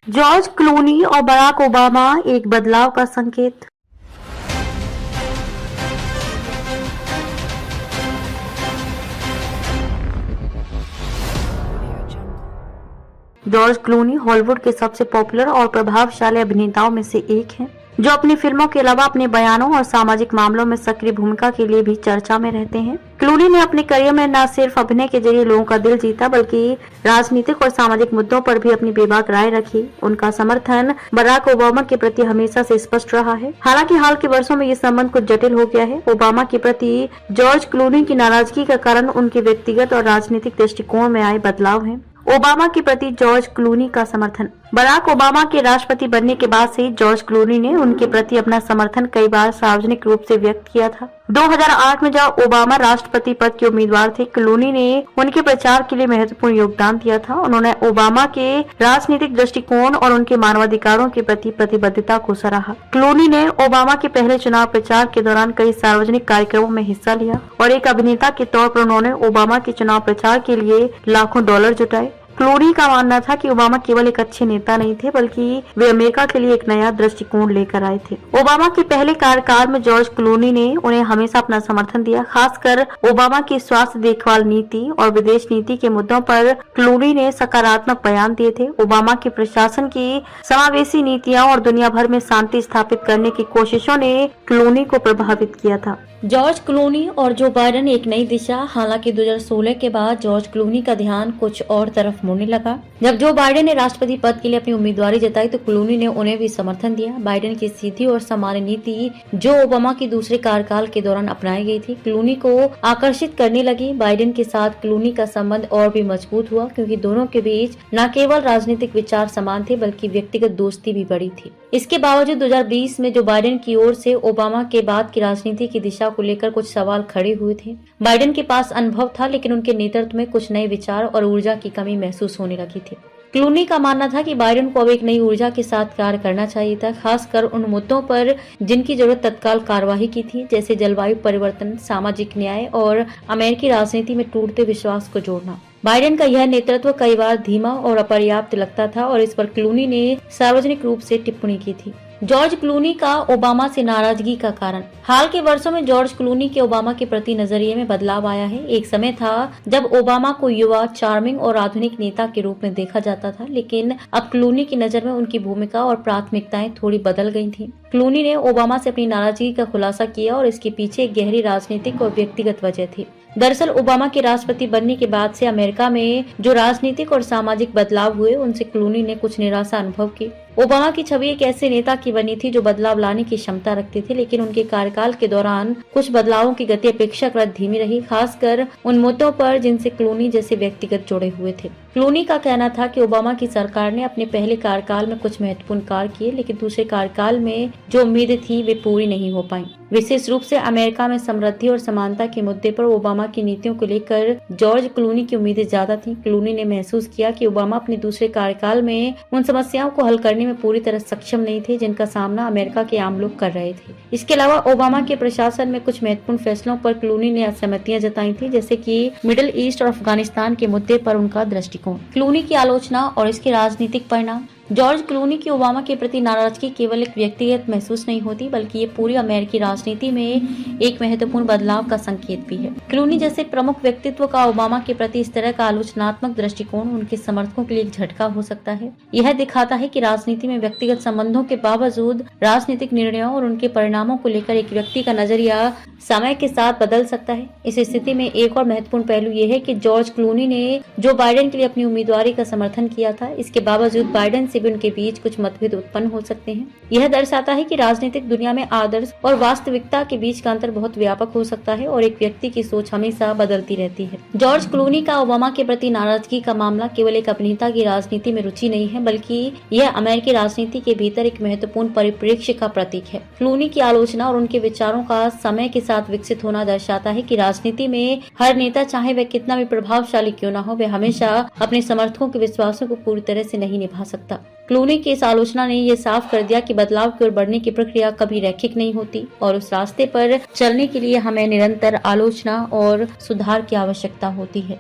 George Clooney और Barack Obama एक बदलाव का संकेत। जॉर्ज क्लूनी हॉलीवुड के सबसे पॉपुलर और प्रभावशाली अभिनेताओं में से एक हैं, जो अपनी फिल्मों के अलावा अपने बयानों और सामाजिक मामलों में सक्रिय भूमिका के लिए भी चर्चा में रहते हैं। क्लूनी ने अपने करियर में न सिर्फ अभिनय के जरिए लोगों का दिल जीता, बल्कि राजनीतिक और सामाजिक मुद्दों पर भी अपनी बेबाक राय रखी। उनका समर्थन बराक ओबामा के प्रति हमेशा से स्पष्ट रहा है। हालांकि हाल के वर्षों में ये संबंध कुछ जटिल हो गया है। ओबामा के प्रति जॉर्ज क्लूनी की नाराजगी का कारण उनके व्यक्तिगत और राजनीतिक दृष्टिकोण में आए बदलाव है। ओबामा के प्रति जॉर्ज क्लूनी का समर्थन। बराक ओबामा के राष्ट्रपति बनने के बाद से जॉर्ज क्लूनी ने उनके प्रति अपना समर्थन कई बार सार्वजनिक रूप से व्यक्त किया था। 2008 में जब ओबामा राष्ट्रपति पद के उम्मीदवार थे, क्लूनी ने उनके प्रचार के लिए महत्वपूर्ण योगदान दिया था। उन्होंने ओबामा के राजनीतिक दृष्टिकोण और उनके मानवाधिकारों के प्रति प्रतिबद्धता को सराहा। क्लूनी ने ओबामा के पहले चुनाव प्रचार के दौरान कई सार्वजनिक कार्यक्रमों में हिस्सा लिया और एक अभिनेता के तौर पर उन्होंने ओबामा के चुनाव प्रचार के लिए लाखों डॉलर जुटाए। क्लूनी का मानना था कि ओबामा केवल एक अच्छे नेता नहीं थे, बल्कि वे अमेरिका के लिए एक नया दृष्टिकोण लेकर आए थे। ओबामा के पहले कार्यकाल में जॉर्ज क्लूनी ने उन्हें हमेशा अपना समर्थन दिया। खासकर ओबामा की स्वास्थ्य देखभाल नीति और विदेश नीति के मुद्दों पर क्लूनी ने सकारात्मक बयान दिए थे। ओबामा के प्रशासन की समावेशी नीतियां और दुनिया भर में शांति स्थापित करने की कोशिशों ने क्लूनी को प्रभावित किया था। जॉर्ज क्लूनी और जो बाइडेन एक नई दिशा। हालांकि 2016 के बाद जॉर्ज क्लूनी का ध्यान कुछ और तरफ मुड़ने लगा। जब जो बाइडेन ने राष्ट्रपति पद के लिए अपनी उम्मीदवारी जताई तो क्लूनी ने उन्हें भी समर्थन दिया। बाइडेन की सीधी और सामान्य नीति जो ओबामा की दूसरे कार्यकाल के दौरान अपनाई गई थी, क्लूनी को आकर्षित करने लगी। बाइडेन के साथ क्लूनी का संबंध और भी मजबूत हुआ, क्योंकि दोनों के बीच न केवल राजनीतिक विचार समान थे, बल्कि व्यक्तिगत दोस्ती भी बड़ी थी। इसके बावजूद 2020 में जो बाइडेन की ओर से ओबामा के बाद की राजनीति की दिशा को लेकर कुछ सवाल खड़े हुए थे। बाइडेन के पास अनुभव था, लेकिन उनके नेतृत्व में कुछ नए विचार और ऊर्जा की कमी महसूस होने लगी थी। क्लूनी का मानना था कि बाइडेन को अब एक नई ऊर्जा के साथ कार्य करना चाहिए था, खासकर उन मुद्दों पर जिनकी जरूरत तत्काल कार्यवाही की थी, जैसे जलवायु परिवर्तन, सामाजिक न्याय और अमेरिकी राजनीति में टूटते विश्वास को जोड़ना। बाइडेन का यह नेतृत्व कई बार धीमा और अपर्याप्त लगता था और इस पर क्लूनी ने सार्वजनिक रूप से टिप्पणी की थी। जॉर्ज क्लूनी का ओबामा से नाराजगी का कारण। हाल के वर्षों में जॉर्ज क्लूनी के ओबामा के प्रति नजरिए में बदलाव आया है। एक समय था जब ओबामा को युवा, चार्मिंग और आधुनिक नेता के रूप में देखा जाता था, लेकिन अब क्लूनी की नजर में उनकी भूमिका और प्राथमिकताएं थोड़ी बदल गई थीं। क्लूनी ने ओबामा से अपनी नाराजगी का खुलासा किया और इसके पीछे एक गहरी राजनीतिक और व्यक्तिगत वजह थी। दरअसल ओबामा के राष्ट्रपति बनने के बाद से अमेरिका में जो राजनीतिक और सामाजिक बदलाव हुए, उनसे क्लूनी ने कुछ निराशा अनुभव की। ओबामा की छवि एक ऐसे नेता की बनी थी जो बदलाव लाने की क्षमता रखते थे, लेकिन उनके कार्यकाल के दौरान कुछ बदलावों की गति अपेक्षाकृत धीमी रही, खासकर उन मुद्दों पर जिनसे क्लूनी जैसे व्यक्तिगत जुड़े हुए थे। क्लूनी का कहना था कि ओबामा की सरकार ने अपने पहले कार्यकाल में कुछ महत्वपूर्ण कार्य किए, लेकिन दूसरे कार्यकाल में जो उम्मीदें थी वे पूरी नहीं हो पाई। विशेष रूप से अमेरिका में समृद्धि और समानता के मुद्दे पर ओबामा की नीतियों को लेकर जॉर्ज क्लूनी की उम्मीदें ज्यादा थीं। क्लूनी ने महसूस किया कि ओबामा अपने दूसरे कार्यकाल में उन समस्याओं को हल करने में पूरी तरह सक्षम नहीं थे जिनका सामना अमेरिका के आम लोग कर रहे थे। इसके अलावा ओबामा के प्रशासन में कुछ महत्वपूर्ण फैसलों पर क्लूनी ने असहमतियां जताई थी, जैसे कि मिडिल ईस्ट और अफगानिस्तान के मुद्दे पर उनका दृष्टिकोण। क्लूनी की आलोचना और इसके राजनीतिक परिणाम। जॉर्ज क्लूनी की ओबामा के प्रति नाराजगी केवल एक व्यक्तिगत महसूस नहीं होती, बल्कि ये पूरी अमेरिकी राजनीति में एक महत्वपूर्ण बदलाव का संकेत भी है। क्लूनी जैसे प्रमुख व्यक्तित्व का ओबामा के प्रति इस तरह का आलोचनात्मक दृष्टिकोण उनके समर्थकों के लिए एक झटका हो सकता है। यह दिखाता है कि राजनीति में व्यक्तिगत संबंधों के बावजूद राजनीतिक निर्णयों और उनके परिणामों को लेकर एक व्यक्ति का नजरिया समय के साथ बदल सकता है। इस स्थिति में एक और महत्वपूर्ण पहलू यह है कि जॉर्ज क्लूनी ने जो बाइडेन के लिए अपनी उम्मीदवारी का समर्थन किया था, इसके बावजूद बाइडेन से भी उनके बीच कुछ मतभेद उत्पन्न हो सकते हैं। यह दर्शाता है कि राजनीतिक दुनिया में आदर्श और वास्तविकता के बीच का अंतर बहुत व्यापक हो सकता है और एक व्यक्ति की सोच हमेशा बदलती रहती है। जॉर्ज क्लूनी का ओबामा के प्रति नाराजगी का मामला केवल एक अभिनेता की राजनीति में रुचि नहीं है, बल्कि यह अमेरिकी राजनीति के भीतर एक महत्वपूर्ण परिप्रेक्ष्य का प्रतीक है। क्लूनी की आलोचना और उनके विचारों का समय के साथ विकसित होना दर्शाता है कि राजनीति में हर नेता, चाहे वह कितना भी प्रभावशाली क्यों न हो, वह हमेशा अपने समर्थकों के विश्वासों को पूरी तरह से नहीं निभा सकता। क्लूनी की इस आलोचना ने यह साफ कर दिया कि बदलाव की ओर बढ़ने की प्रक्रिया कभी रैखिक नहीं होती और उस रास्ते पर चलने के लिए हमें निरंतर आलोचना और सुधार की आवश्यकता होती है।